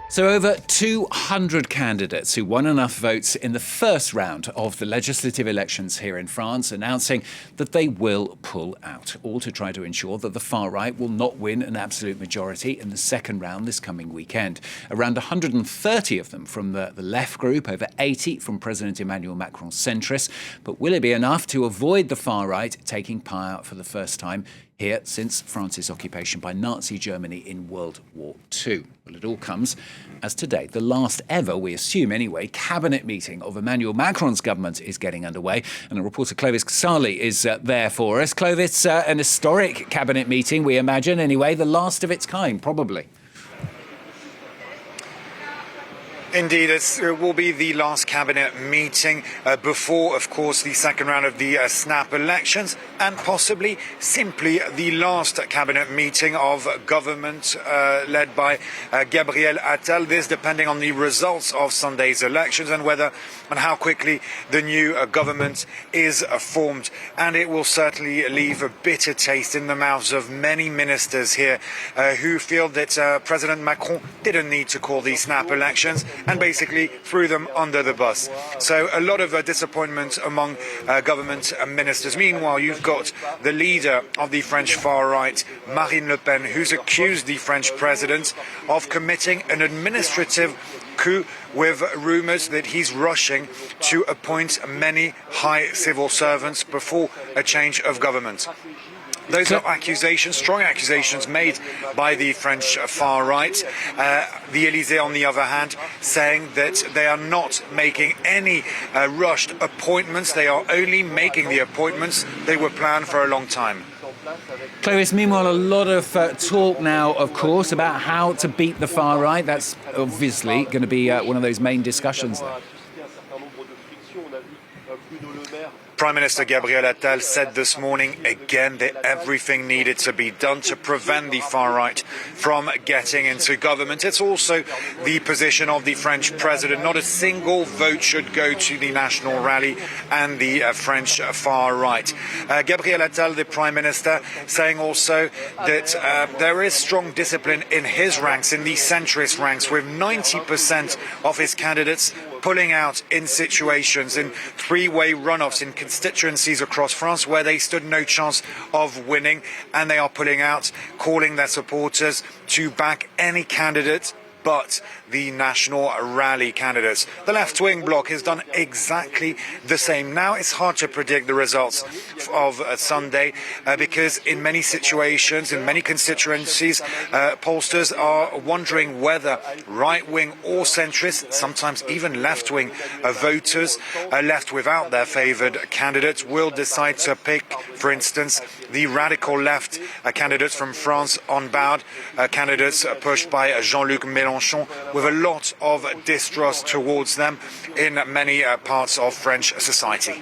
So over 200 candidates who won enough votes in the first round of the legislative elections here in France announcing that they will pull out, all to try to ensure that the far right will not win an absolute majority in the second round this coming weekend. Around 130 of them from the left group, over 80 from President Emmanuel Macron's centrists. But will it be enough to avoid the far right taking power for the first time here since France's occupation by Nazi Germany in World War II? Well, it all comes as today, the last ever, we assume anyway, cabinet meeting of Emmanuel Macron's government is getting underway. And our reporter Clovis Casali is there for us. Clovis, an historic cabinet meeting, we imagine anyway, the last of its kind, probably. Indeed, it will be the last cabinet meeting before, of course, the second round of the snap elections, and possibly simply the last cabinet meeting of government led by Gabriel Attal. This depending on the results of Sunday's elections and whether and how quickly the new government is formed. And it will certainly leave a bitter taste in the mouths of many ministers here who feel that President Macron didn't need to call these snap elections and basically threw them under the bus. So a lot of disappointment among government ministers. Meanwhile, you've got the leader of the French far right, Marine Le Pen, who's accused the French president of committing an administrative coup with rumours that he's rushing to appoint many high civil servants before a change of government. Those are accusations, strong accusations made by the French far right. The Élysée, on the other hand, saying that they are not making any rushed appointments. They are only making the appointments they were planned for a long time. Clovis, meanwhile, a lot of talk now, of course, about how to beat the far right. That's obviously going to be one of those main discussions there. Prime Minister Gabriel Attal said this morning again that everything needed to be done to prevent the far right from getting into government. It's also the position of the French president. Not a single vote should go to the National Rally and the French far right. Gabriel Attal, the Prime Minister, saying also that there is strong discipline in his ranks, in the centrist ranks, with 90% of his candidates pulling out in situations, in three-way runoffs, in constituencies across France where they stood no chance of winning, and they are pulling out, calling their supporters to back any candidate but the National Rally candidates. The left-wing bloc has done exactly the same. Now it's hard to predict the results of Sunday because in many situations, in many constituencies, pollsters are wondering whether right-wing or centrist, sometimes even left-wing voters left without their favoured candidates will decide to pick, for instance, the radical left candidates from France on board, candidates pushed by Jean-Luc Mélenchon, with a lot of distrust towards them in many parts of French society.